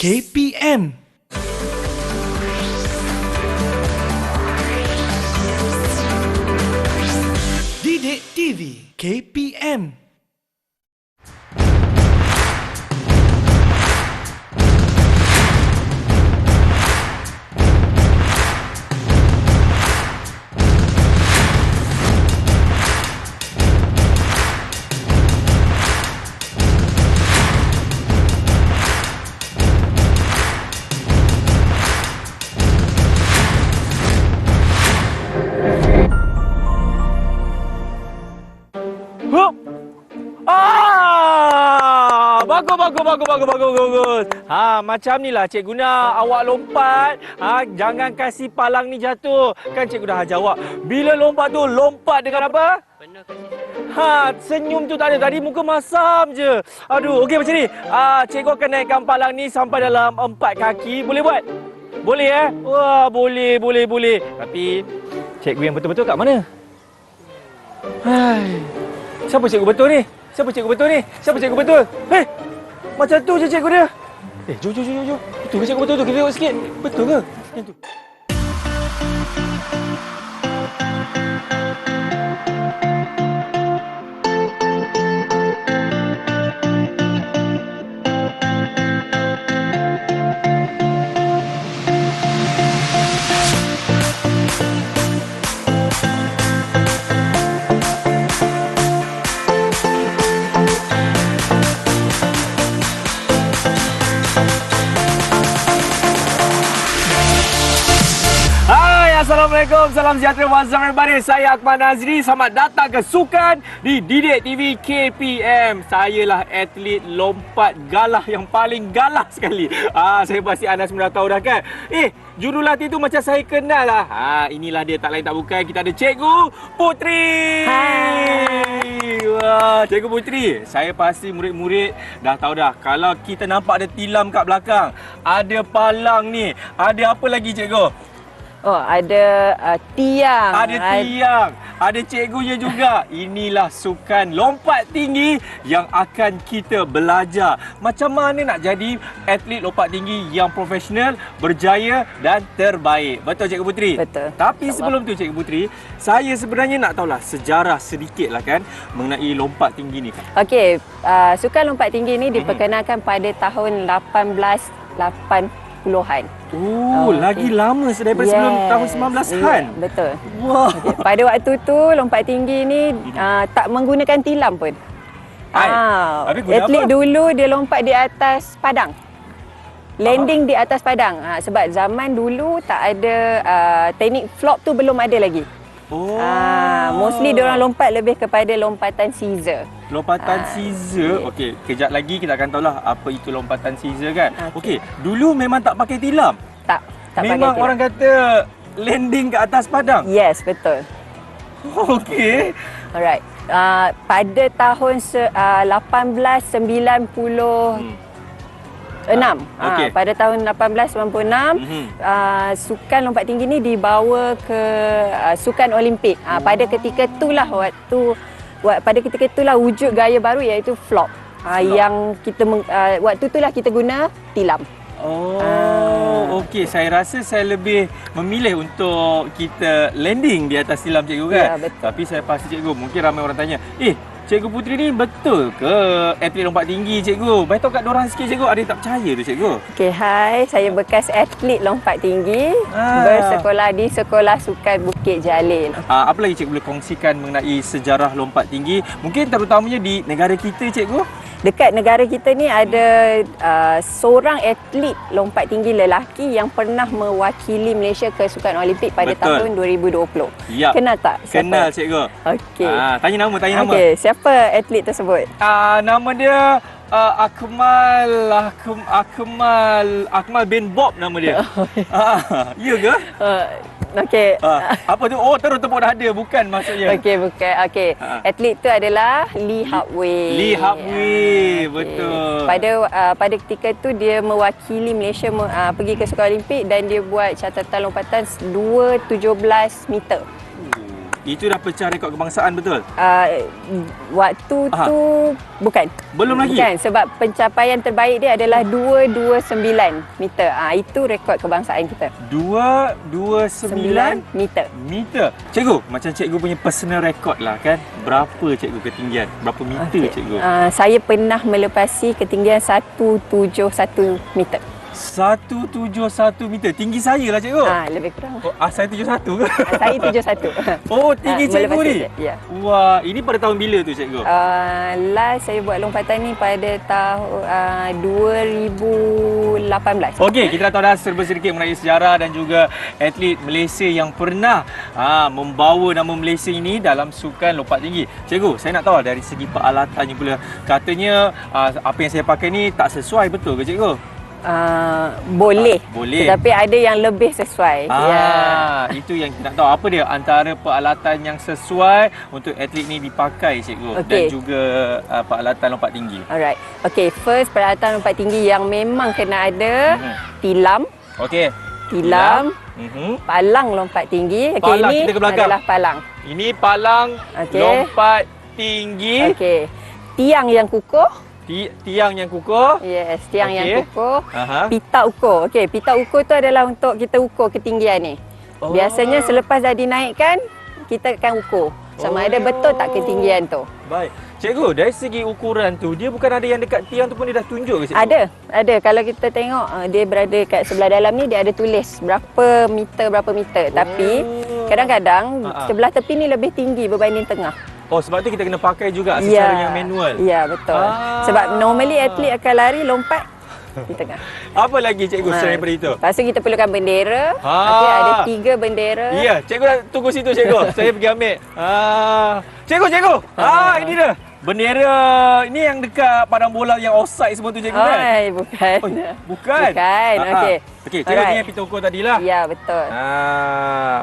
KPM. Didik TV KPM. Bagus. Macam ni lah Cik guna awak lompat. Jangan kasih palang ni jatuh. Kan Cikgu dah ajar awak. Bila lompat tu, lompat dengan apa? Penuh kasih. Senyum tu tak ada. Tadi muka masam je. Aduh, okey macam ni. Cikgu akan naikkan palang ni sampai dalam 4 kaki. Boleh buat? Boleh Wah, boleh. Tapi Cikgu yang betul-betul kat mana? Siapa Cikgu betul ni? Siapa Cikgu betul? Macam tu je Cikgu dia. Jom. Betul ke Cikgu betul tu? Kita tengok sikit. Betul ke? Yang tu. Assalamualaikum, salam sejahtera, what's up everybody? Saya Akmal Nazri, selamat datang ke Sukan di Didik TV KPM. Saya lah atlet lompat galah yang paling galah sekali. Saya pasti anda semua dah tahu dah kan? Jurulatih tu macam saya kenal lah. Inilah dia, tak lain tak bukan. Kita ada Cikgu Putri. Hai. Wah, Cikgu Putri, saya pasti murid-murid dah tahu dah. Kalau kita nampak ada tilam kat belakang, ada palang ni, ada apa lagi Cikgu? Ada tiang. Ada tiang. Ada cikgunya juga. Inilah sukan lompat tinggi yang akan kita belajar. Macam mana nak jadi atlet lompat tinggi yang profesional, berjaya dan terbaik. Betul Cikgu Putri? Betul. Tapi sebelum tu Cikgu Putri, saya sebenarnya nak tahulah sejarah sedikit lah kan mengenai lompat tinggi ni. Okey, sukan lompat tinggi ni diperkenalkan pada tahun 1880-an. Lagi lama daripada sebelum tahun 1900-an. Betul. Wah. Okay. Pada waktu tu lompat tinggi ni tak menggunakan tilam pun. Atlet dulu dia lompat di atas padang. Landing di atas padang. Sebab zaman dulu tak ada teknik flop tu belum ada lagi. Mostly diorang lompat lebih kepada lompatan Caesar. Lompatan Caesar. Okey, kejap lagi kita akan tahulah apa itu lompatan Caesar kan. Okey, dulu memang tak pakai tilam. Tak memang pakai tilam. Orang kata landing ke atas padang. Yes, betul. Okey. Alright. Pada tahun 1896. Okay. Pada tahun 1896 sukan lompat tinggi ni dibawa ke sukan Olimpik. Pada ketika itulah pada ketika itulah wujud gaya baru iaitu flop. Yang kita waktu itulah kita guna tilam. Okey, saya rasa saya lebih memilih untuk kita landing di atas tilam Cikgu kan. Ya, betul. Tapi saya pasti Cikgu, mungkin ramai orang tanya, Cikgu Putri ni betul ke atlet lompat tinggi Cikgu? Bagi tahu kat diorang sikit Cikgu, ada yang tak percaya tu Cikgu. Okey, hai, saya bekas atlet lompat tinggi bersekolah di Sekolah Sukan Bukit Jalil. Apa lagi Cikgu boleh kongsikan mengenai sejarah lompat tinggi? Mungkin terutamanya di negara kita Cikgu? Dekat negara kita ni ada seorang atlet lompat tinggi lelaki yang pernah mewakili Malaysia ke Sukan Olimpik pada tahun 2020. Yap. Kenal tak? Siapa? Kenal Cikgu. Okey. Tanya nama. Okey, siapa atlet tersebut? Nama dia Akmal bin Bob nama dia. Ya ke? Okey. Apa tu? Terus tepuk dada, bukan maksudnya. Okey, bukan. Okey. Atlet tu adalah Lee Hapway. Lee Hapway, betul. Pada ketika tu dia mewakili Malaysia pergi ke Sukan Olimpik dan dia buat catatan lompatan 2.17 meter. Itu dah pecah rekod kebangsaan betul? Waktu tu bukan. Belum lagi? Bukan, sebab pencapaian terbaik dia adalah 229 meter. Itu rekod kebangsaan kita. 229 meter. meter. Cikgu, macam cikgu punya personal record lah kan. Berapa cikgu ketinggian? Berapa meter cikgu? Saya pernah melepasi ketinggian 171 meter. 171 meter. Tinggi saya lah cikgu. Lebih kurang. Saya 71 ke? Saya 71. Oh, tinggi cikgu ni? Ya. Wah, ini pada tahun bila tu cikgu? Last saya buat lompatan ni pada tahun 2018. Okey, kita dah tahu dah serba sedikit mengenai sejarah dan juga atlet Malaysia yang pernah membawa nama Malaysia ini dalam sukan lompat tinggi. Cikgu, saya nak tahu dari segi peralatannya pula. Katanya apa yang saya pakai ni tak sesuai, betul ke cikgu? Boleh. Boleh. Tetapi ada yang lebih sesuai. Itu yang kita nak tahu. Apa dia antara peralatan yang sesuai untuk atlet ni dipakai cikgu, dan juga peralatan lompat tinggi. Alright. Okey, first peralatan lompat tinggi yang memang kena ada tilam. Okey. Tilam. Palang lompat tinggi. Okey, Palang, ini kita ke belakang. adalah palang. Ini palang lompat tinggi. Okey. Tiang yang kukuh. Tiang yang kukuh. Yes, tiang yang kukuh. Pita ukur. Okey, pita ukur tu adalah untuk kita ukur ketinggian ni. Biasanya selepas dah dinaikkan, kita akan ukur sama ada betul tak ketinggian tu. Baik. Cikgu, dari segi ukuran tu, dia bukan ada yang dekat tiang tu pun dia dah tunjuk ke cikgu? Ada. Kalau kita tengok, dia berada kat sebelah dalam ni, dia ada tulis berapa meter. Tapi kadang-kadang sebelah tepi ni lebih tinggi berbanding tengah. Oh, sebab tu kita kena pakai juga secara yang manual. Ya, betul. Sebab normally atlet akan lari lompat di tengah. Apa lagi cikgu selain daripada itu? Lepas tu kita perlukan bendera. Okey, ada 3 bendera. Ya, cikgu dah tunggu situ cikgu. Saya pergi ambil. Cikgu. Ini dia. Bendera ni yang dekat padang bola yang offside semua tu cikgu kan? Bukan. Bukan. Okey. Okey, cikgu ni yang pita ukur tadilah. Ya, betul.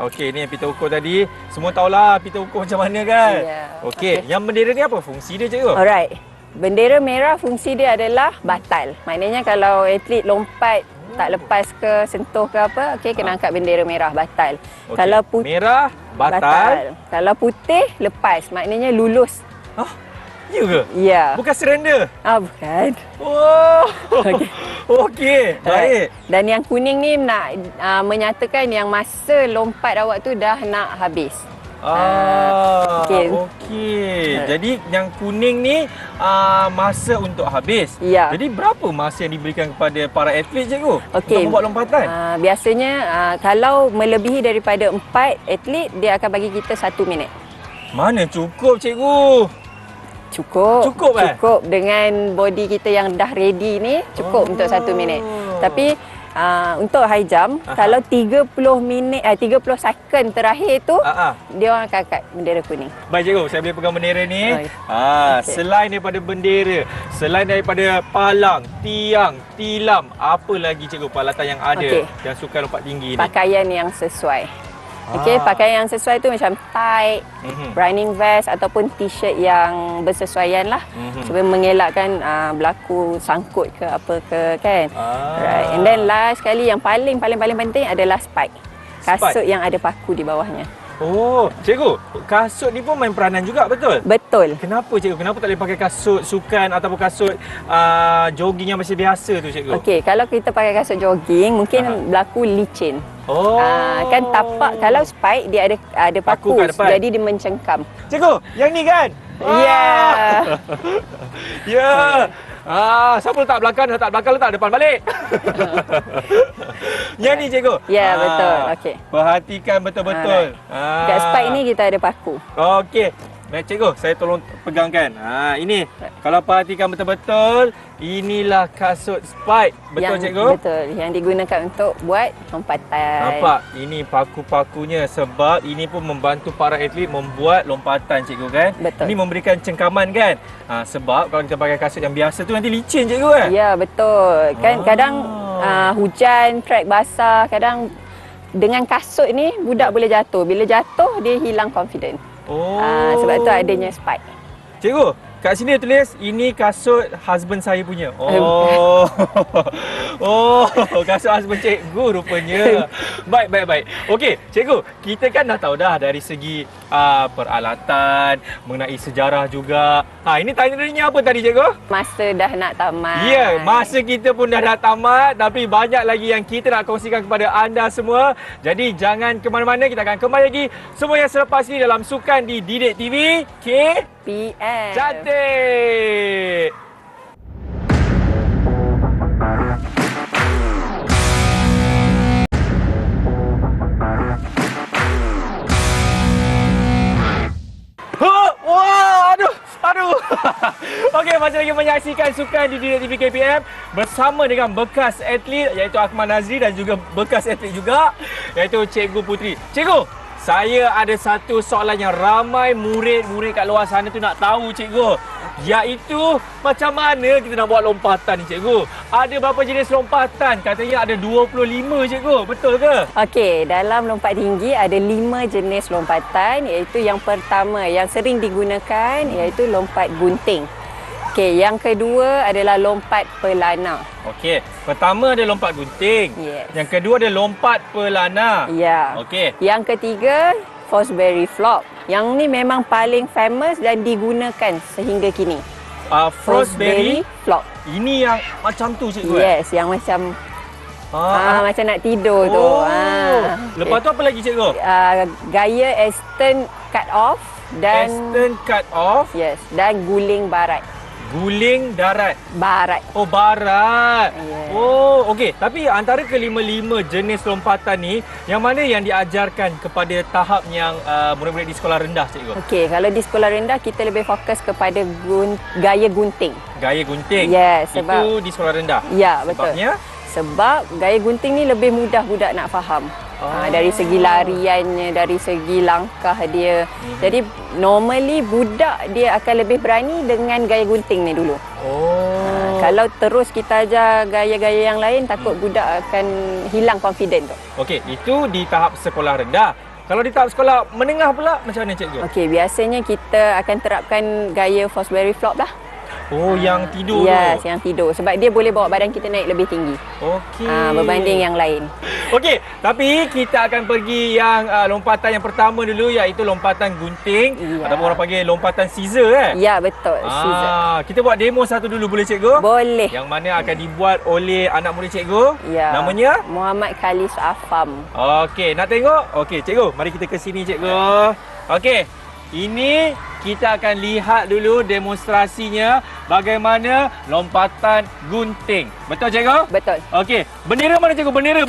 Okey, ni yang pita ukur tadi. Semua tahulah pita ukur macam mana kan? Ya. Okey, yang bendera ni apa fungsi dia cikgu? Alright. Bendera merah fungsi dia adalah batal. Maknanya kalau atlet lompat tak lepas ke sentuh ke apa, kena angkat bendera merah, batal. Kalau putih merah batal. Kalau putih lepas, maknanya lulus. Ya ke? Ya. Bukan surrender? Bukan. Oh. Okey. Baik. Dan yang kuning ni nak menyatakan yang masa lompat awak tu dah nak habis. Okey. Jadi yang kuning ni masa untuk habis. Ya. Jadi berapa masa yang diberikan kepada para atlet cikgu untuk membuat lompatan? Biasanya kalau melebihi daripada 4 atlet, dia akan bagi kita 1 minit. Mana cukup cikgu? Cukup dengan body kita yang dah ready ni, cukup untuk 1 minit. Tapi untuk high jump, kalau 30 second terakhir tu, dia orang akan angkat bendera kuning. Baik cikgu, saya boleh pegang bendera ni. Selain daripada bendera, selain daripada palang, tiang, tilam, apa lagi cikgu peralatan yang ada yang sukan lompat tinggi ni? Pakaian yang sesuai. Pakaian yang sesuai tu macam tight, running vest ataupun t-shirt yang bersesuaian lah, supaya mengelakkan berlaku sangkut ke apa ke kan. Right. And then last sekali yang paling penting adalah spike. Kasut yang ada paku di bawahnya. Oh, cikgu, kasut ni pun main peranan juga, betul? Betul. Kenapa cikgu? Kenapa tak boleh pakai kasut sukan ataupun kasut jogging yang masih biasa tu cikgu? Okey, kalau kita pakai kasut jogging mungkin berlaku licin. Kan tapak, kalau spike dia ada paku jadi dia mencengkam. Cikgu, yang ni kan? Ya. Ya. Siapa letak belakang letak depan balik. Yang ni cikgu. Ya, betul. Okey. Perhatikan betul-betul. Kat spike ni kita ada paku. Okey. Baik cikgu, saya tolong pegangkan. Ini kalau perhatikan betul-betul, inilah kasut spike. Betul cikgu? Betul. Yang digunakan untuk buat lompatan. Nampak? Ini paku-pakunya sebab ini pun membantu para atlet membuat lompatan cikgu kan? Betul. Ini memberikan cengkaman kan? Sebab kalau kita pakai kasut yang biasa tu nanti licin cikgu kan? Ya, betul. Kan kadang hujan, track basah, kadang dengan kasut ni budak boleh jatuh. Bila jatuh dia hilang confidence. Sebab tu adanya spike. Cikgu, kat sini dia tulis ini kasut husband saya punya. Kasut husband cikgu rupanya. Baik. Okey, cikgu, kita kan dah tahu dah dari segi peralatan, mengenai sejarah juga. Ini tanya apa tadi cikgu? Masa dah nak tamat. Ya, masa kita pun dah tamat, tapi banyak lagi yang kita nak kongsikan kepada anda semua. Jadi jangan ke mana-mana, kita akan kembali lagi semua yang selepas ini dalam Sukan di Didik TV PM. Cantik. Wah, aduh. Okey, masih lagi menyaksikan Sukan di Didik TV KPM bersama dengan bekas atlet iaitu Akmal Nazri dan juga bekas atlet juga iaitu Cikgu Putri. Cikgu, saya ada satu soalan yang ramai murid-murid kat luar sana tu nak tahu cikgu. Iaitu macam mana kita nak buat lompatan ni cikgu? Ada berapa jenis lompatan? Katanya ada 25 cikgu. Betul ke? Okey, dalam lompat tinggi ada 5 jenis lompatan, iaitu yang pertama yang sering digunakan iaitu lompat gunting. Okey, yang kedua adalah lompat pelana. Okey, pertama ada lompat gunting. Yes. Yang kedua ada lompat pelana. Ya. Okey. Yang ketiga, Fosbury Flop. Yang ni memang paling famous dan digunakan sehingga kini. Frostberry. Flop. Ini yang macam tu cikgu. Yes, yang macam macam nak tidur tu. Lepas tu apa lagi cikgu? Gaya Aston cut off dan Aston cut off. yes, dan guling barat. Guling darat. Barat. Oh, barat. Yes. Oh, okey. Tapi antara kelima-lima jenis lompatan ni, yang mana yang diajarkan kepada tahap yang murid-murid di sekolah rendah, cikgu? Okey, kalau di sekolah rendah kita lebih fokus kepada gaya gunting. Gaya gunting. Yes, sebab itu di sekolah rendah. ya, betul. Sebabnya? Sebab gaya gunting ni lebih mudah budak nak faham. Dari segi lariannya, dari segi langkah dia. Jadi normally budak dia akan lebih berani dengan gaya gunting ni dulu. Kalau terus kita ajar gaya-gaya yang lain, takut budak akan hilang confident tu. Okey, itu di tahap sekolah rendah. Kalau di tahap sekolah menengah pula, macam mana cikgu? Okey, biasanya kita akan terapkan gaya Fosbury Flop lah. Oh, yang tidur Yes, tu. yang tidur. Sebab dia boleh bawa badan kita naik lebih tinggi. Okey. Berbanding yang lain. Okey, tapi kita akan pergi yang lompatan yang pertama dulu iaitu lompatan gunting ataupun orang panggil lompatan scissor Ya, betul. Scissor. Kita buat demo satu dulu boleh cikgu? Boleh. Yang mana akan dibuat oleh anak murid cikgu? Ya. Namanya? Muhammad Khalis Afam. Okey, nak tengok? Okey, cikgu, mari kita ke sini cikgu. Okey. Ini kita akan lihat dulu demonstrasinya bagaimana lompatan gunting. Betul cikgu? Betul. Okey, bendera mana cikgu? Bendera.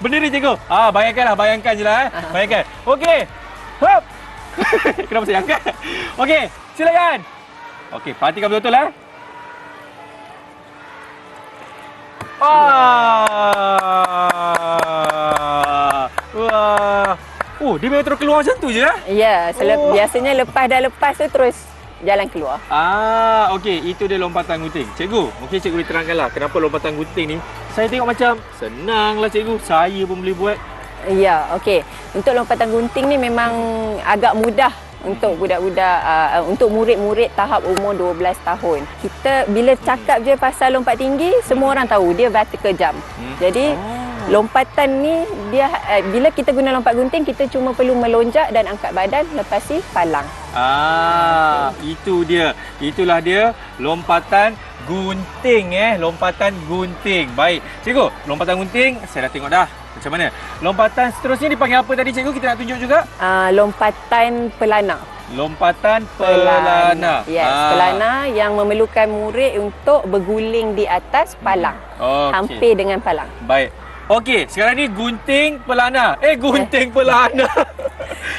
Bendera cikgu. Bayangkan je lah. Bayangkan. Okey. Hop. Kenapa saya angkat? Okey, silakan. Okey, perhatikan betul-betul Wah. Oh, dia memang terus keluar macam tu je Ya, biasanya lepas tu terus jalan keluar. Okey, itu dia lompatan gunting. Cikgu, mungkin cikgu diterangkanlah kenapa lompatan gunting ni. Saya tengok macam senanglah cikgu, saya pun boleh buat. Ya, okey. Untuk lompatan gunting ni memang agak mudah untuk budak-budak, untuk murid-murid tahap umur 12 tahun. Kita bila cakap je pasal lompat tinggi, semua orang tahu dia vertical jump. Jadi lompatan ni dia bila kita guna lompat gunting, kita cuma perlu melonjak dan angkat badan, lepas ni palang. Itu dia. Itulah dia lompatan gunting lompatan gunting. Baik. Cikgu, lompatan gunting saya dah tengok dah. Macam mana? Lompatan seterusnya dipanggil apa tadi cikgu? Kita nak tunjuk juga. Lompatan pelana. Lompatan pelana. Yes, pelana yang memerlukan murid untuk berguling di atas palang. Hampir dengan palang. Baik. Okey, sekarang ni gunting pelana. Gunting pelana.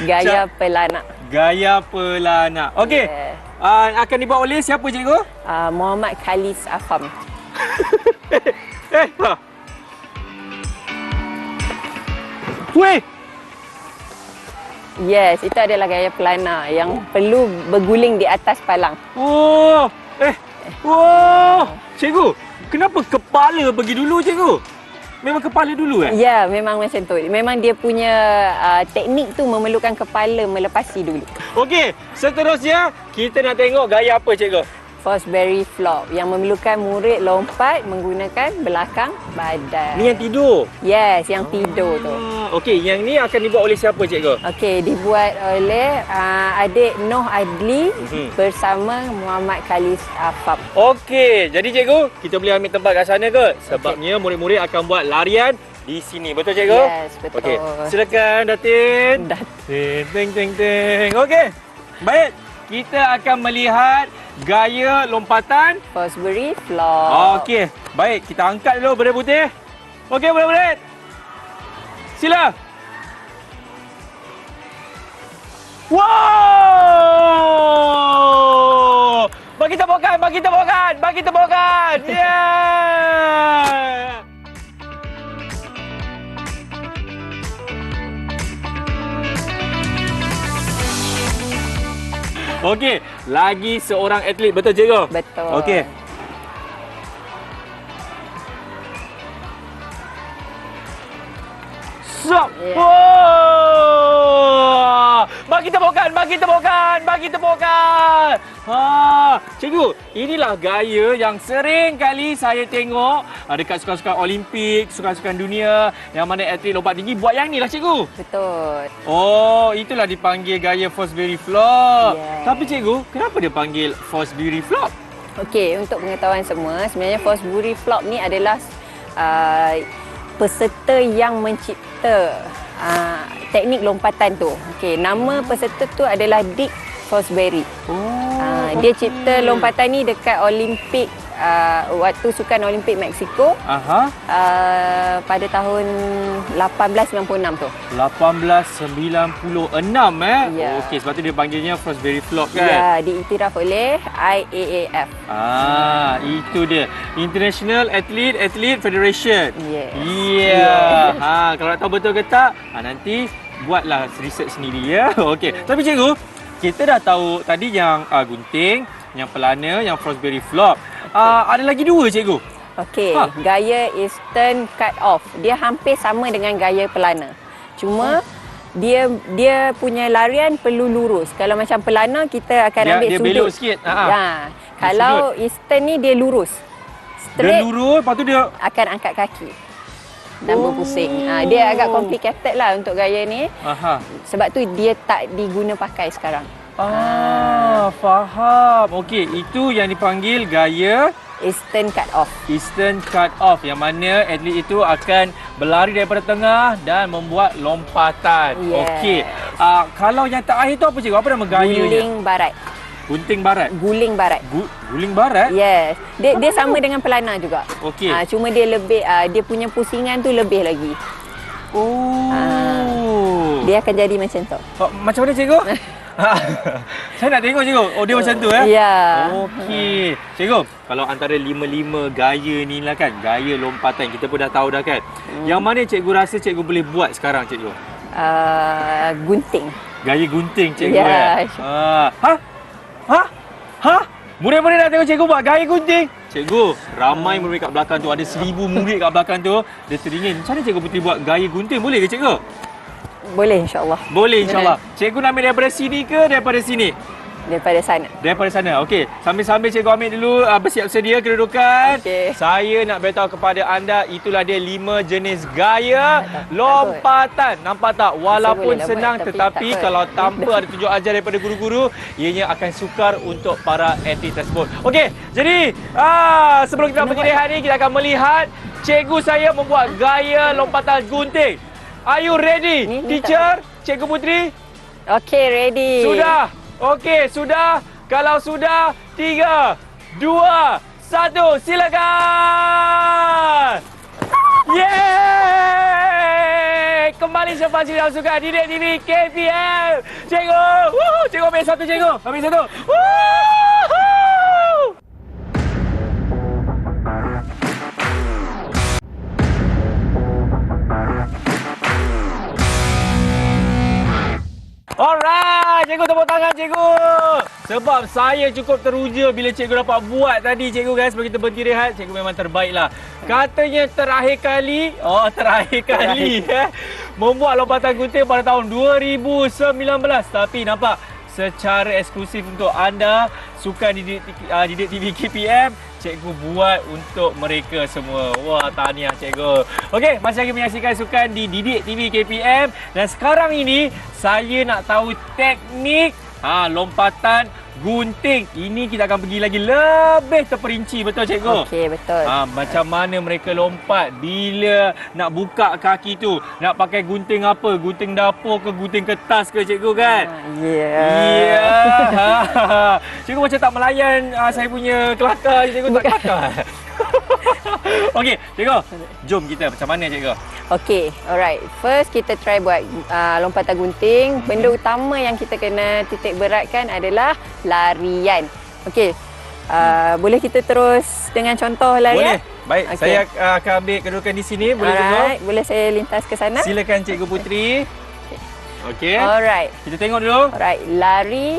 Gaya pelana. Gaya pelana. Okey. Yeah. Akan dibuat oleh siapa cikgu? Muhammad Khalis Afam. Weh. Yes, itu adalah gaya pelana yang perlu berguling di atas palang. Cikgu, kenapa kepala pergi dulu cikgu? Memang kepala dulu Ya, memang macam tu. Memang dia punya teknik tu memerlukan kepala melepasi dulu. Okey, seterusnya kita nak tengok gaya apa cikgu? Fosbury Flop yang memerlukan murid lompat menggunakan belakang badan. Ni yang tidur. Yes, yang tidur tu. Okey, yang ni akan dibuat oleh siapa cikgu? Okey, dibuat oleh adik Noh Adli bersama Muhammad Khalis Afab. Okey, jadi cikgu, kita boleh ambil tempat kat sana ke? Sebabnya murid-murid akan buat larian di sini. Betul cikgu? Yes, betul. Okey, silakan Datin. Datin. Ting. Okey. Baik, kita akan melihat gaya lompatan. Fosbury Flop. Okey, baik, kita angkat dulu benda putih. Okey, murid-murid. Sila. Wow! Bagi tepukan. Yeah! Okey, lagi seorang atlet, betul cikgu? Betul. Okey. Stop. Yeah. Wow! Bagi tepukan. Cikgu, inilah gaya yang sering kali saya tengok dekat sukan-sukan Olimpik, sukan-sukan dunia yang mana atlet lompat tinggi buat yang ni lah cikgu. Betul. Oh, itulah dipanggil gaya Fosbury Flop. Yes. Tapi cikgu, kenapa dia panggil Fosbury Flop? Okey, untuk pengetahuan semua, sebenarnya Fosbury Flop ni adalah peserta yang mencipta teknik lompatan tu. Okey, nama peserta tu adalah Dick Fosbury. Dia cipta lompatan ni dekat Olimpik waktu Sukan Olimpik Mexico. Pada tahun 1896 tu. 1896 Ya. Okey, sebab tu dia panggilnya Fosbury Flop kan? Ya, diiktiraf oleh IAAF. Itu dia. International Athlete Federation. Yes. Yeah. Kalau nak tahu betul ke tak, nanti buatlah research sendiri ya. Okey. Tapi cikgu, kita dah tahu tadi yang gunting, yang pelana, yang Fosbury Flop. Ada lagi dua cikgu. Okey, gaya Eastern Cut Off. Dia hampir sama dengan gaya pelana. Cuma dia punya larian perlu lurus. Kalau macam pelana kita akan ambil dia sudut. belok sikit. Kalau Eastern ni dia lurus. Straight. Dia lurus, lepas tu dia akan angkat kaki dan berpusing. Dia agak complicated lah untuk gaya ni. Sebab tu dia tak diguna pakai sekarang. Faham. Okey, itu yang dipanggil gaya Eastern Cut Off. Eastern Cut Off, yang mana atlet itu akan berlari daripada tengah dan membuat lompatan. Yes. Okey. Kalau yang terakhir tu apa cikgu? Apa nama gayanya? Guling barat. Gunting barat. Guling barat. Guling barat? Yes. Dia sama dengan pelana juga. Okey. Cuma dia lebih dia punya pusingan tu lebih lagi. Dia akan jadi macam tu. Macam mana cikgu? Saya nak tengok cikgu. Dia macam tu Ya. Okey. Cikgu, kalau antara 5 gaya ni lah kan, gaya lompatan kita pun dah tahu dah kan. Yang mana cikgu rasa cikgu boleh buat sekarang cikgu? Gunting. Gaya gunting cikgu Ya. Murid-murid nak tengok cikgu buat gaya gunting. Cikgu, ramai murid kat belakang tu, ada 1000 murid kat belakang tu. Dia teringin, macam mana cikgu putih buat gaya gunting? Boleh ke cikgu? Boleh insya-Allah. Boleh insya-Allah. Cikgu nak ambil daripada sini ke daripada sini? Daripada sana. Daripada sana. Okey. Sambil-sambil cikgu ambil dulu bersiap sedia kedudukan. Okey. Saya nak beritahu kepada anda, itulah dia 5 jenis gaya lompatan. Nampak tak? Walaupun boleh senang buat, tapi tetapi tak apa. kalau tanpa ada tunjuk ajar daripada guru-guru, ianya akan sukar untuk para atlet tersebut. Okey. Jadi, sebelum kita pergi rehat ni, kita akan melihat cikgu saya membuat gaya lompatan gunting. Are you ready? Ni Teacher, Cikgu Putri? Okey, ready. Sudah. Okey, sudah. Kalau sudah, 3, 2, 1, silakan. Yeay! Kembali selepas ini dalam Sukan Didik TV KPM. Cikgu, cikgu ambil satu cikgu. Ambil satu. Alright, cikgu, tepuk tangan cikgu. Sebab saya cukup teruja bila cikgu dapat buat tadi cikgu guys. Sebelum kita berhenti rehat, cikgu memang terbaik lah. Katanya terakhir kali membuat lompatan gunting pada tahun 2019. Tapi nampak secara eksklusif untuk anda sukan Didik TV KPM. Cikgu buat untuk mereka semua. Wah, tahniah cikgu. Okey, masih lagi menyaksikan sukan di Didik TV KPM dan sekarang ini saya nak tahu teknik lompatan gunting. Ini kita akan pergi lagi lebih terperinci, betul cikgu? Okey, betul. Macam mana mereka lompat bila nak buka kaki tu, nak pakai gunting apa? Gunting dapur ke gunting kertas ke cikgu kan? Ya. Cikgu macam tak melayan saya punya kelakar, cikgu tak kelakar. Okey, cikgu. Jom kita macam mana cikgu? Okey, alright. First kita try buat lompatan gunting. Benda utama yang kita kena titik beratkan adalah larian. Okey. Boleh kita terus dengan contoh larian? Boleh. Baik, okay. Saya akan ambil kedudukan di sini. Boleh cikgu? Boleh saya lintas ke sana? Silakan Cikgu Putri. Okey. Alright. Kita tengok dulu. Alright, lari,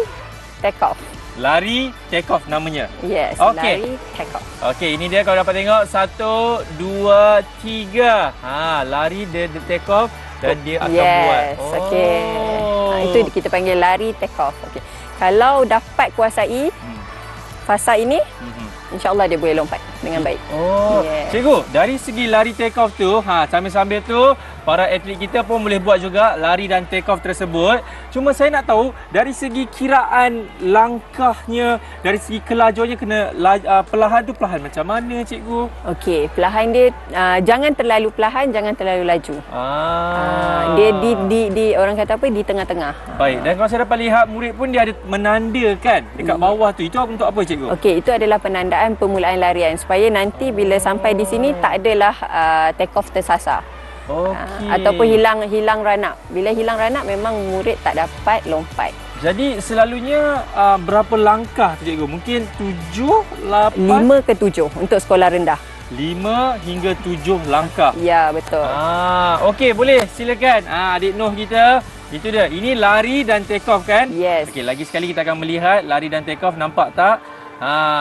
take off. Lari, take off namanya. Yes, okay. Lari, take off. Okey, ini dia kalau dapat tengok 1, 2, 3. Lari dia take off dan dia akan buat. Yes, okey. Itu kita panggil lari, take off. Okey. Kalau dapat kuasai fasa ini, insya-Allah dia boleh lompat dengan baik. Cikgu, dari segi lari take off tu, sambil-sambil tu para atlet kita pun boleh buat juga lari dan take off tersebut. Cuma saya nak tahu dari segi kiraan langkahnya, dari segi kelajuannya kena perlahan tu perlahan macam mana cikgu? Okey, perlahan dia jangan terlalu perlahan, jangan terlalu laju. Dia di orang kata apa, di tengah-tengah. Baik, dan kalau saya dapat lihat murid pun dia ada menandakan dekat bawah tu. Itu untuk apa cikgu? Okey, itu adalah penandaan permulaan larian supaya nanti bila sampai di sini tak adalah take off tersasar. Okey. Ataupun hilang run up. Bila hilang run up memang murid tak dapat lompat. Jadi selalunya berapa langkah tu cikgu? Mungkin 7, 8? 5 ke 7 untuk sekolah rendah. 5 hingga 7 langkah. Ya, betul. Okey, boleh silakan. Adik Noh kita. Itu dia. Ini lari dan take off kan? Yes. Okey, lagi sekali kita akan melihat lari dan take off, nampak tak?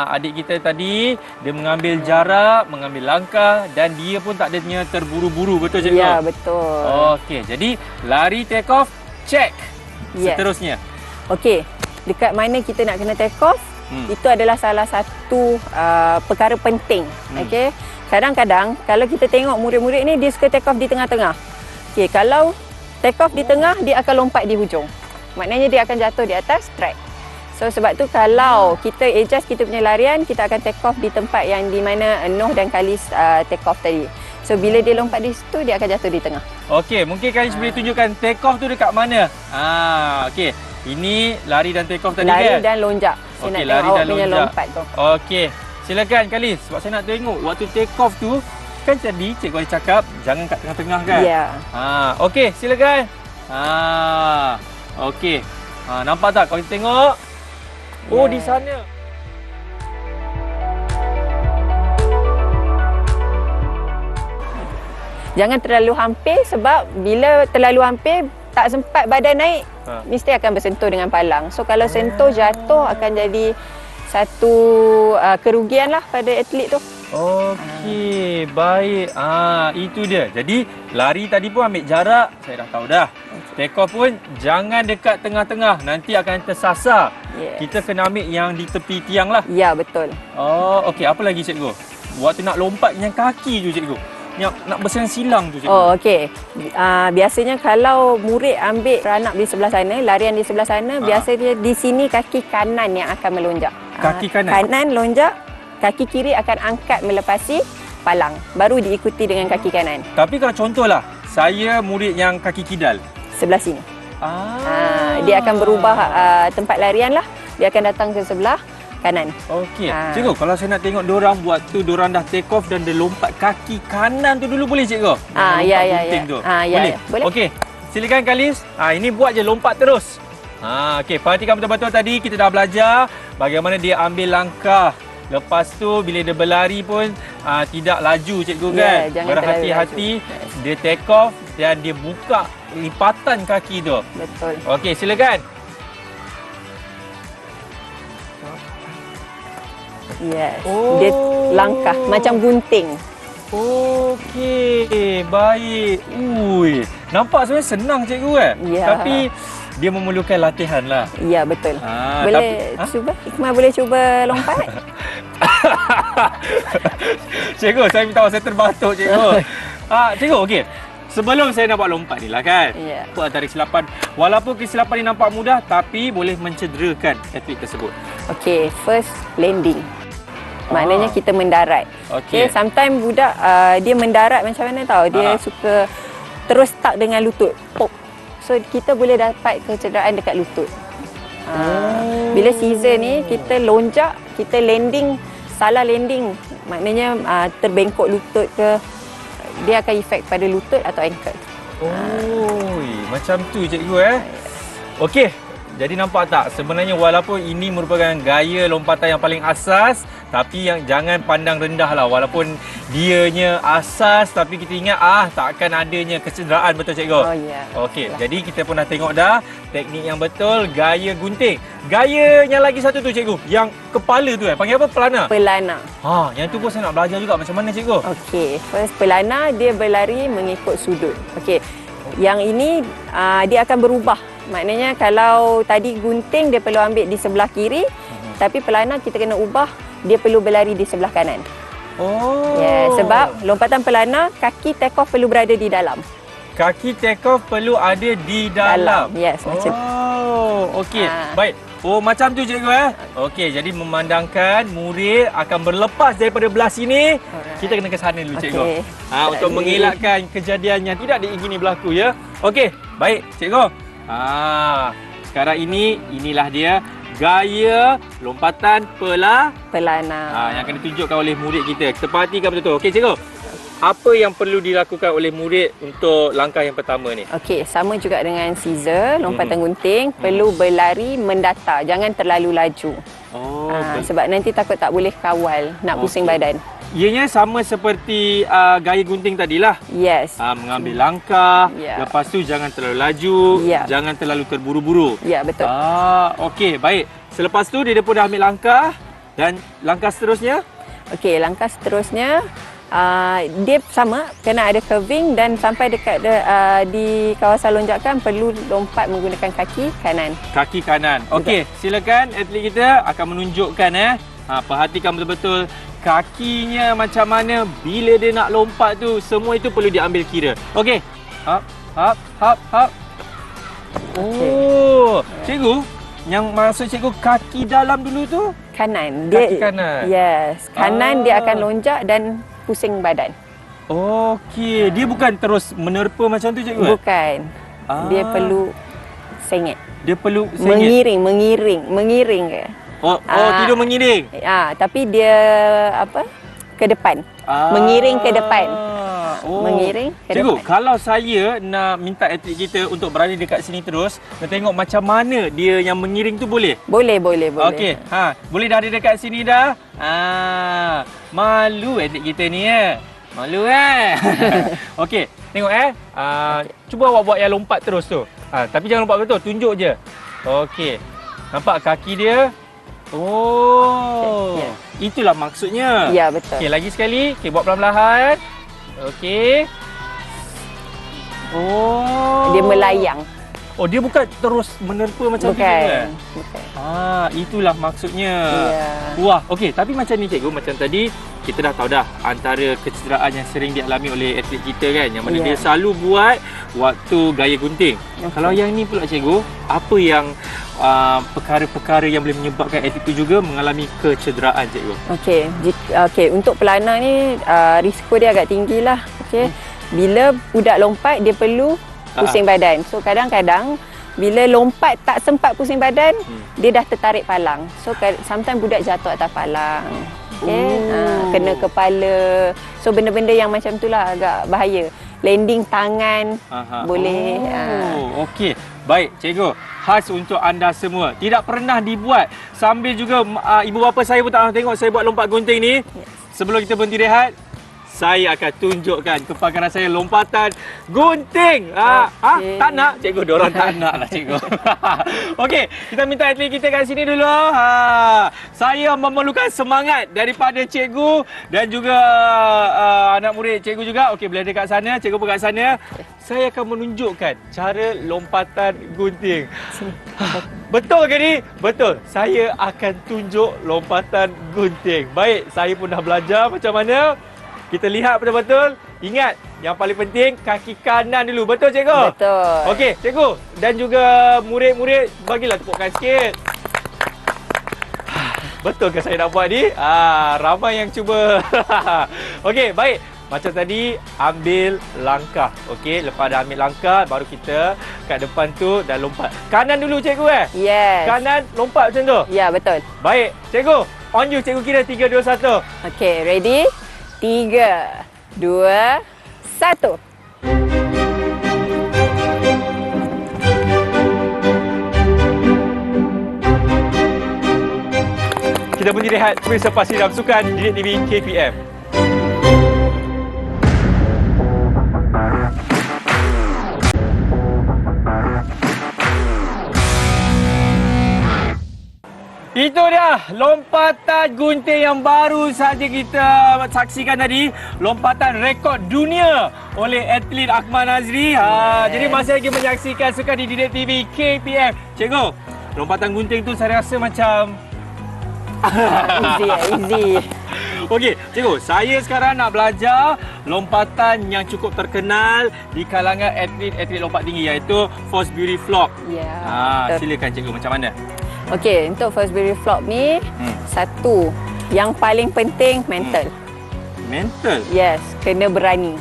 Adik kita tadi dia mengambil jarak, mengambil langkah dan dia pun tak adanya terburu-buru, betul cikgu? Ya, betul. Okey, jadi lari take off, check. Yes. Seterusnya. Okey, dekat mana kita nak kena take off, itu adalah salah satu perkara penting. Okey. Kadang-kadang kalau kita tengok murid-murid ni dia suka take off di tengah-tengah. Okey, kalau take off di tengah, dia akan lompat di hujung. Maknanya dia akan jatuh di atas track. So sebab tu kalau kita adjust kita punya larian, kita akan take off di tempat yang di mana Noh dan Khalis take off tadi. So bila dia lompat di situ, dia akan jatuh di tengah. Okey, mungkin Khalis boleh tunjukkan take off tu dekat mana? Okey. Ini lari dan take off tadi kan? Lari dan lonjak. Saya nak tengok awak punya lompat tu. Okey. Silakan Khalis. Sebab saya nak tengok waktu take off tu, kan tadi cikgu ada cakap jangan kat tengah-tengah kan? Ya. Okey, silakan. Okey. Nampak tak kalau kita tengok? Di sana. Jangan terlalu hampir sebab bila terlalu hampir tak sempat badan naik, mesti akan bersentuh dengan palang. So kalau sentuh jatuh akan jadi satu kerugian lah pada atlet tu. Okey, baik. Itu dia. Jadi lari tadi pun ambil jarak, saya dah tahu dah. Take off pun jangan dekat tengah-tengah, nanti akan tersasar. Yes. Kita kena ambil yang di tepi tiang lah. Ya, betul. Okey, apa lagi cikgu? Waktu nak lompat yang kaki tu cikgu. Yang nak bersilang tu cikgu. Okey. Biasanya kalau murid ambil run up di sebelah sana, larian di sebelah sana, biasanya di sini kaki kanan yang akan melonjak. Kaki kanan? Kanan lonjak, kaki kiri akan angkat melepasi palang. Baru diikuti dengan kaki kanan. Tapi kalau contohlah, saya murid yang kaki kidal. Sebelah sini. Dia akan berubah tempat larian lah. Dia akan datang ke sebelah kanan. Okey. Cikgu, kalau saya nak tengok diorang buat tu, diorang dah take off dan dia lompat kaki kanan tu dulu boleh cikgu? Ya. Boleh? Boleh. Okey. Silakan Khalis. Ini buat je, lompat terus. Okey, perhatikan betul-betul tadi kita dah belajar bagaimana dia ambil langkah. Lepas tu bila dia berlari pun tidak laju cikgu kan? Berhati-hati. Dia take off dan dia buka lipatan kaki tu. Betul. Okey, silakan. Yes. Dia langkah macam gunting. Okey, baik. Nampak sebenarnya senang cikgu kan? Ya. Tapi dia memerlukan latihan lah. Ya, betul. Ah, Boleh cuba? Hikmah boleh cuba lompat? Cikgu, saya minta saya terbatuk cikgu. Cikgu, okey. Sebelum saya nak buat lompat ni lah kan. Ya. Apa antara kesilapan? Walaupun kesilapan ni nampak mudah tapi boleh mencederakan atlet tersebut. Okey, first landing. Maknanya kita mendarat. Okey. Sometimes budak dia mendarat macam mana tahu? Dia suka terus stuck dengan lutut. Pop. So kita boleh dapat kecederaan dekat lutut. Bila season ni kita lonjak, kita landing, salah landing. Maknanya terbengkok lutut ke, dia akan efek pada lutut atau ankle. Macam tu cikgu Okey. Jadi nampak tak, sebenarnya walaupun ini merupakan gaya lompatan yang paling asas, tapi yang jangan pandang rendah lah. Walaupun dianya asas, tapi kita ingat takkan adanya kecederaan, betul cikgu? Oh ya. Okey, jadi kita pun dah tengok dah teknik yang betul, gaya gunting. Gaya yang lagi satu tu cikgu, yang kepala tu panggil apa? Pelana? Pelana. Yang tu pun saya nak belajar juga macam mana cikgu? Okey, first pelana dia berlari mengikut sudut. Okey. Yang ini dia akan berubah. Maknanya kalau tadi gunting dia perlu ambil di sebelah kiri, tapi pelana kita kena ubah, dia perlu berlari di sebelah kanan. Sebab lompatan pelana kaki take off perlu berada di dalam. Kaki take off perlu ada di dalam. Yes, macam. Okey. Baik. Macam tu cikgu Okey, jadi memandangkan murid akan berlepas daripada belah sini, kita kena ke sana dulu cikgu. Untuk mengelakkan kejadian yang tidak diingini berlaku ya. Okey, baik cikgu. Sekarang inilah dia gaya lompatan pelana. Yang akan ditunjukkan oleh murid kita. Kita perhatikan betul-betul. Okey cikgu. Apa yang perlu dilakukan oleh murid untuk langkah yang pertama ni? Okey, sama juga dengan scissor, lompatan gunting, perlu berlari mendatar, jangan terlalu laju. Sebab nanti takut tak boleh kawal, nak pusing badan. Ianya sama seperti gaya gunting tadilah. Yes. Mengambil langkah, lepas tu jangan terlalu laju, jangan terlalu terburu-buru. Ya, betul. Okey, baik. Selepas tu dia pun dah ambil langkah dan langkah seterusnya? Okey, langkah seterusnya dia sama, kena ada curving dan sampai dekat di kawasan lonjakan perlu lompat menggunakan kaki kanan. Kaki kanan. Okey, silakan atlet kita akan menunjukkan perhatikan betul-betul kakinya macam mana bila dia nak lompat tu, semua itu perlu diambil kira. Okey. Hap. Cikgu, yang maksud cikgu kaki dalam dulu tu? Kanan. Kaki kanan. Yes, kanan dia akan lonjak dan pusing badan. Okey, dia bukan terus menerpa macam tu cikgu? Bukan. Dia perlu sengit. Dia perlu sengit. Mengiring ke? Tidur mengiring. Tapi dia ke depan. Mengiring ke depan. Mengiring ke cikgu, depan. kalau saya nak minta atlet kita untuk berada dekat sini terus, nak tengok macam mana dia yang mengiring tu boleh? Boleh. Okey, boleh dah ada dekat sini dah. Malu atlet kita ni Malu Okey, tengok cuba awak buat yang lompat terus tu. Tapi jangan lompat betul, tunjuk je. Okey. Nampak kaki dia? Itulah maksudnya. Ya, betul. Okey, lagi sekali. Okey, buat perlahan-lahan. Okey. Dia melayang. Dia bukan terus menerpa macam tu. Bukan. Itulah maksudnya. Wah, okey. Tapi macam ni cikgu, macam tadi kita dah tahu dah antara kecederaan yang sering dialami oleh atlet kita kan, yang mana dia selalu buat waktu gaya gunting. Kalau yang ni pula cikgu, apa yang perkara-perkara yang boleh menyebabkan atlet itu juga mengalami kecederaan cikgu? Okey, untuk pelana ni risiko dia agak tinggilah. Okey. Bila budak lompat dia perlu pusing badan. So kadang-kadang bila lompat tak sempat pusing badan, dia dah tertarik palang. So sometimes budak jatuh atas palang. Kena kepala. So benda-benda yang macam itulah agak bahaya. Landing tangan boleh. Okey. Baik, cikgu. Khas untuk anda semua. Tidak pernah dibuat. Sambil juga ibu bapa saya pun tak nak tengok saya buat lompat gunting ni. Sebelum kita berhenti rehat, saya akan tunjukkan kepakaran saya lompatan gunting. Tak nak? Cikgu, diorang tak nak lah cikgu. Okey, kita minta atlet kita kat sini dulu. Saya memerlukan semangat daripada cikgu dan juga anak murid cikgu juga. Okey, boleh dekat sana, cikgu pun kat sana. Saya akan menunjukkan cara lompatan gunting. Betul ke ni? Betul. Saya akan tunjuk lompatan gunting. Baik, saya pun dah belajar macam mana. Kita lihat betul-betul. Ingat, yang paling penting kaki kanan dulu. Betul cikgu? Betul. Okey, cikgu dan juga murid-murid bagilah tepukan sikit. Betul ke saya nak buat ni? Ramai yang cuba. Okey, baik. Macam tadi, ambil langkah. Okey, lepas dah ambil langkah, baru kita kat depan tu dah lompat. Kanan dulu cikgu Yes. Kanan, lompat macam tu? Ya, betul. Baik, cikgu. On you, cikgu kira 3, 2, 1. Okey, ready? 3, 2, 1. Kita pun rehat semasa pasti dalam sukan Didik TV KPM. Itu dia lompatan gunting yang baru saja kita saksikan tadi. Lompatan rekod dunia oleh atlet Akmal Nazri. Jadi masih lagi menyaksikan sukan di Didik TV KPM. Cikgu, lompatan gunting tu saya rasa macam Easy. Okey, cikgu, saya sekarang nak belajar lompatan yang cukup terkenal di kalangan atlet lompat tinggi iaitu Fosbury Flop. Ya. Silakan cikgu, macam mana? Okey, untuk Fosbury Flop ni, satu, yang paling penting mental. Mental? Yes, kena berani.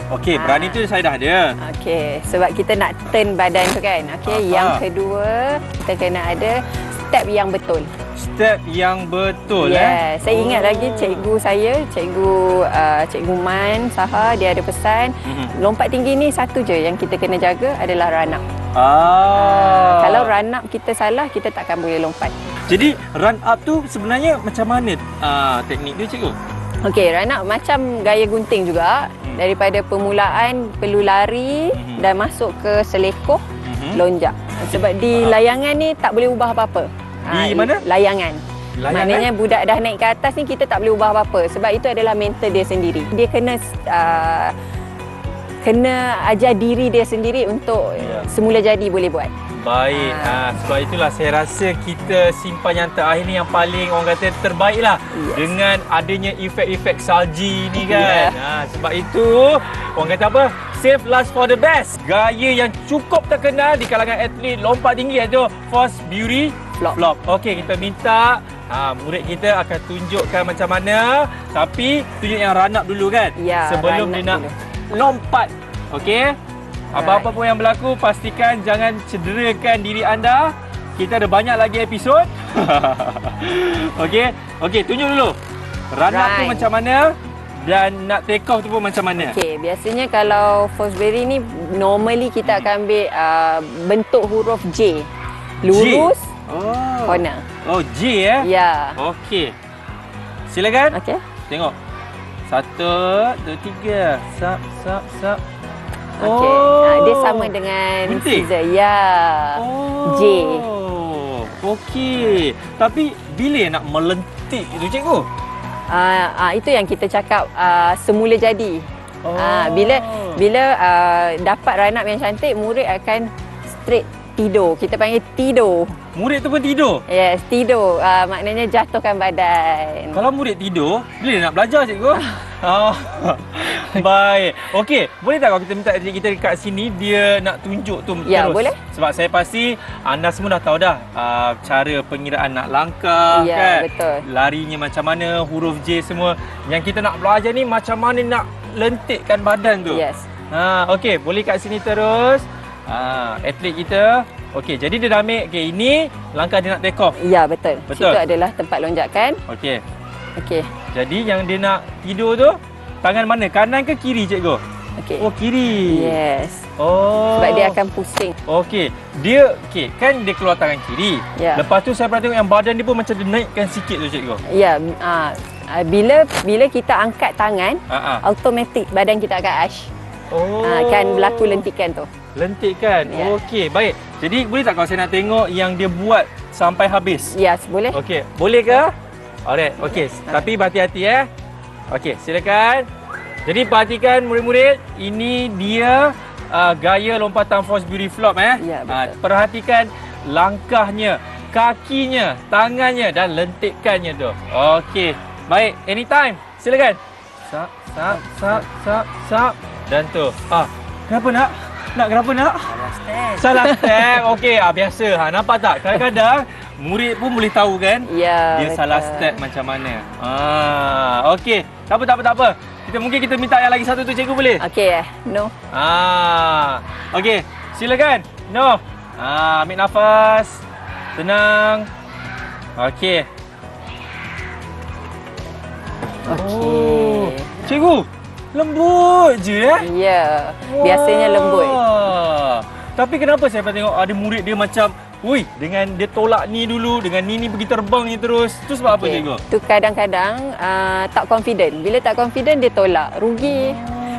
Okey, berani tu saya dah ada. Okey, sebab kita nak turn badan tu kan. Okey, yang kedua, kita kena ada step yang betul. Step yang betul Saya ingat lagi cikgu saya, cikgu Man Saha, dia ada pesan, lompat tinggi ni satu je yang kita kena jaga adalah run up. Kalau run up kita salah, kita takkan boleh lompat. Jadi run up tu sebenarnya macam mana teknik dia cikgu? Okey, run up macam gaya gunting juga. Daripada permulaan perlu lari dan masuk ke selekoh, lonjak. Sebab di layangan ni tak boleh ubah apa-apa. Di mana? Layangan. Maknanya budak dah naik ke atas ni kita tak boleh ubah apa-apa. Sebab itu adalah mental dia sendiri. Dia kena ajar diri dia sendiri untuk semula jadi boleh buat. Baik, sebab itulah saya rasa kita simpan yang terakhir ni yang paling orang kata terbaik lah. Dengan adanya efek-efek salji ni kan. Sebab itu orang kata apa? Save last for the best. Gaya yang cukup terkenal di kalangan atlet lompat tinggi iaitu Fosbury Flop. Okey, kita minta murid kita akan tunjukkan macam mana. Tapi tunjuk yang run up dulu kan? Sebelum dia nak lompat. Okey? Apa-apa pun yang berlaku, pastikan jangan cederakan diri anda. Kita ada banyak lagi episod. Okey, tunjuk dulu. Run up tu macam mana dan nak take off tu pun macam mana? Okey, biasanya kalau Fosbury ni normally kita akan ambil bentuk huruf J. Lurus, corner. Oh, J Ya. Okey. Silakan. Okey. Tengok. 1, 2, 3. Sap. Okey. Dia sama dengan gunting? scissor. Ya. J. Okey. Tapi bila nak melentik itu cikgu? Itu yang kita cakap semula jadi. Bila dapat run up yang cantik, murid akan straight tidur. Kita panggil tidur. Murid tu pun tidur? Yes, tidur. Maknanya jatuhkan badan. Kalau murid tidur, bila nak belajar cikgu? Baik. Okey, boleh tak kalau kita minta adik kita dekat sini dia nak tunjuk tu Ya, terus? boleh. Sebab saya pasti anda semua dah tahu dah cara pengiraan nak langkah kan. Betul. Larinya macam mana, huruf J semua. Yang kita nak belajar ni macam mana nak lentikkan badan tu. Yes. Okey, boleh kat sini terus. Atlet kita. Okey, jadi dia dah ambil. Okey, ini langkah dia nak take off. Ya, betul. Betul. Situ adalah tempat lonjakan. Okey. Okey. Jadi yang dia nak tidur tu tangan mana? Kanan ke kiri cikgu? Okey. Oh, kiri. Yes. Oh. Sebab dia akan pusing. Okey, kan dia keluar tangan kiri. Ya. Lepas tu saya pernah tengok yang badan dia pun macam dia naikkan sikit tu cikgu. Ya, bila kita angkat tangan, automatik badan kita akan arch. Oh. Akan berlaku lentikan tu. Lentikkan. Ya. Okey, baik. Jadi boleh tak kalau saya nak tengok yang dia buat sampai habis? Ya, boleh. Okey, boleh ke? Alright, okey. Tapi berhati-hati Okey, silakan. Jadi perhatikan murid-murid, ini dia gaya lompatan force beauty flop Ya, betul. Perhatikan langkahnya, kakinya, tangannya dan lentikkannya tu. Okey. Baik, anytime. Silakan. Sap. Dan tu. Kenapa nak? Kenapa nak? Salah step. Okey, biasa. Nampak tak? Kadang-kadang murid pun boleh tahu kan? Ya, Dia betul. salah step macam mana. Okey. Tak apa. Mungkin kita minta yang lagi satu tu cikgu boleh? Okey, no. Okey, silakan. No. Ambil nafas. Tenang. Okey. Okey. Cikgu, lembut je Ya, biasanya lembut. Tapi kenapa saya pernah tengok ada murid dia macam, dengan dia tolak ni dulu, dengan ni pergi terbang ni terus. Tu sebab apa cikgu? Tu kadang-kadang tak confident. Bila tak confident dia tolak.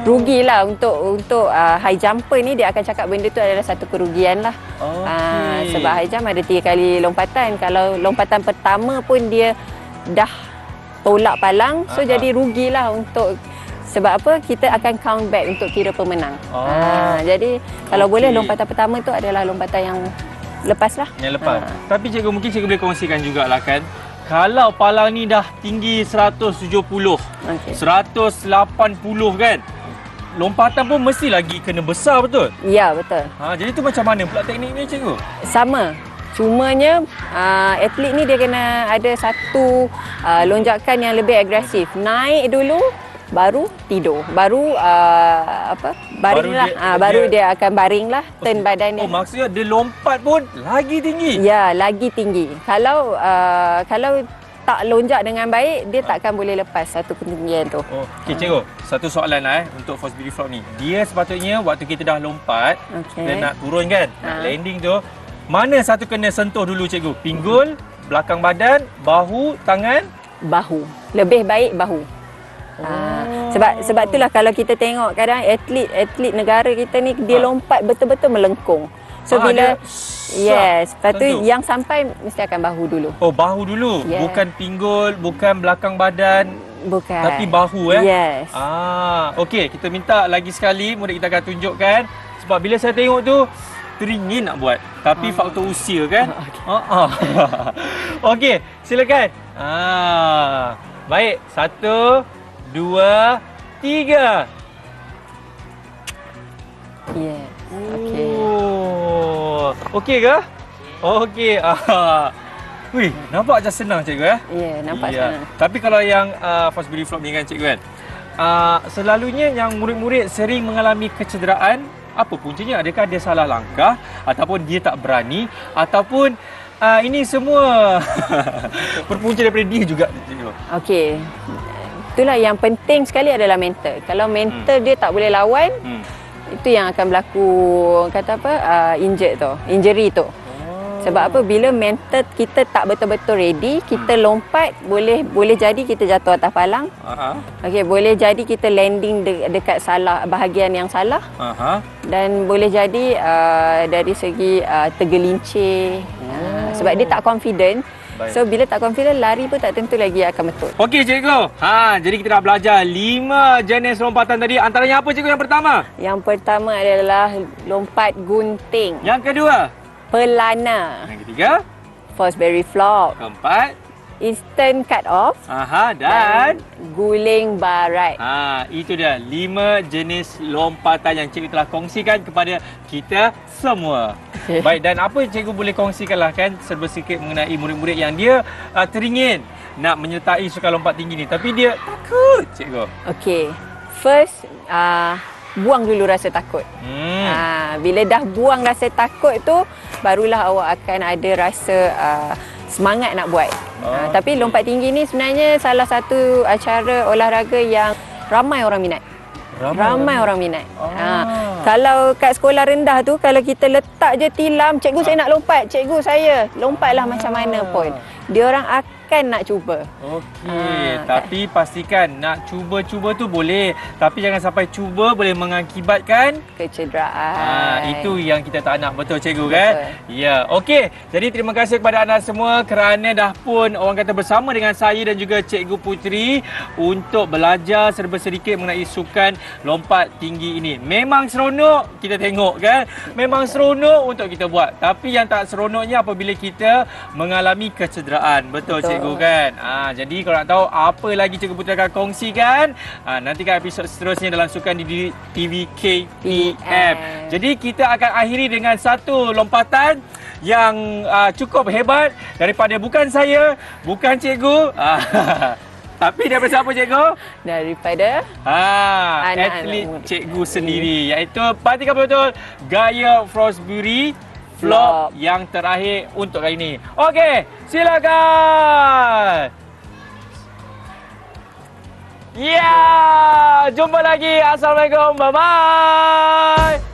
Rugilah untuk high jumper ni, dia akan cakap benda tu adalah satu kerugian lah. Sebab high jump ada 3 kali lompatan. Kalau lompatan pertama pun dia dah tolak palang, so jadi rugilah untuk. Sebab apa? Kita akan count back untuk kira pemenang. Jadi kalau boleh lompatan pertama tu adalah lompatan yang lepas lah. Yang lepas. Tapi cikgu, mungkin cikgu boleh kongsikan jugalah kan, kalau palang ni dah tinggi 170, 180 kan, lompatan pun mesti lagi kena besar, betul? Ya, betul. Jadi tu macam mana pula teknik ni cikgu? Sama. Cumanya atlet ni dia kena ada satu lonjakan yang lebih agresif. Naik dulu, baru tidur. Baru baring lah. Baru dia akan baring lah, turn badan dia. Maksudnya dia lompat pun lagi tinggi? Ya, lagi tinggi. Kalau tak lonjak dengan baik, dia takkan boleh lepas satu ketinggian tu. Okey cikgu, satu soalan lah untuk force beauty flop ni. Dia sepatutnya waktu kita dah lompat, dan nak turun kan, nak landing tu, mana satu kena sentuh dulu cikgu? Pinggul, belakang badan, bahu, tangan? Bahu. Lebih baik bahu. Sebab itulah kalau kita tengok kadang atlet negara kita ni dia lompat betul-betul melengkung. So bila lepas tu yang sampai mesti akan bahu dulu. Bahu dulu. Yeah. Bukan pinggul, bukan belakang badan. Bukan. Tapi bahu Yes. Okey, kita minta lagi sekali murid kita akan tunjukkan, sebab bila saya tengok tu teringin nak buat, tapi faktor usia kan. Okey, silakan. Baik, 1 2 3. Yes. Okey. Okey ke? Okey. Nampak macam senang cikgu Ya, nampak senang. Tapi kalau yang force beauty flop ni kan cikgu kan, selalunya yang murid-murid sering mengalami kecederaan, apa puncanya? Adakah dia salah langkah, ataupun dia tak berani, ataupun ini semua berpunca daripada dia juga cikgu? Okey. Itulah yang penting sekali adalah mental. Kalau mental dia tak boleh lawan, itu yang akan berlaku injury tu. Sebab apa? Bila mental kita tak betul-betul ready, kita lompat, boleh jadi kita jatuh atas palang. Okey, boleh jadi kita landing dekat salah bahagian yang salah. Dan boleh jadi dari segi tergelincir. Sebab dia tak confident. Baik. So bila tak confident, lari pun tak tentu lagi akan betul. Okey cikgu. Jadi kita dah belajar 5 jenis lompatan tadi. Antaranya apa cikgu yang pertama? Yang pertama adalah lompat gunting. Yang kedua? Pelana. Yang ketiga? Force beauty flop. Keempat? Instant cut off. Dan guling barat. Itu dia 5 jenis lompatan yang cikgu telah kongsikan kepada kita semua. Baik, dan apa cikgu boleh kongsikanlah kan serba sikit mengenai murid-murid yang dia teringin nak menyertai sukan lompat tinggi ni, tapi dia takut cikgu. Okey. First buang dulu rasa takut. Bila dah buang rasa takut tu, barulah awak akan ada rasa semangat nak buat. Tapi lompat tinggi ni sebenarnya salah satu acara olahraga yang ramai orang minat. Ramai orang minat. Kalau kat sekolah rendah tu, kalau kita letak je tilam, cikgu saya nak lompat, cikgu saya lompatlah macam mana pun. Dia orang akan nak cuba. Okey, tapi pastikan nak cuba-cuba tu boleh, tapi jangan sampai cuba boleh mengakibatkan Kecederaan. itu yang kita tak nak. Betul cikgu kan? Ya. Okey, jadi terima kasih kepada anda semua kerana dah pun orang kata bersama dengan saya dan juga Cikgu Puteri untuk belajar serba sedikit mengenai sukan lompat tinggi ini. Memang seronok kita tengok kan? Memang seronok untuk kita buat. Tapi yang tak seronoknya apabila kita mengalami kecederaan. Betul cikgu kan? Jadi kalau nak tahu apa lagi Cikgu Puteri akan kongsikan, nantikan episod seterusnya dalam Sukan di TV KPM. Jadi kita akan akhiri dengan satu lompatan yang cukup hebat daripada bukan saya, bukan cikgu, tapi daripada siapa cikgu? Daripada Atlet cikgu sendiri, iaitu perhatikan betul gaya Frosbury Flop yang terakhir untuk kali ini. Okey, silakan. Ya, jumpa lagi. Assalamualaikum. Bye bye.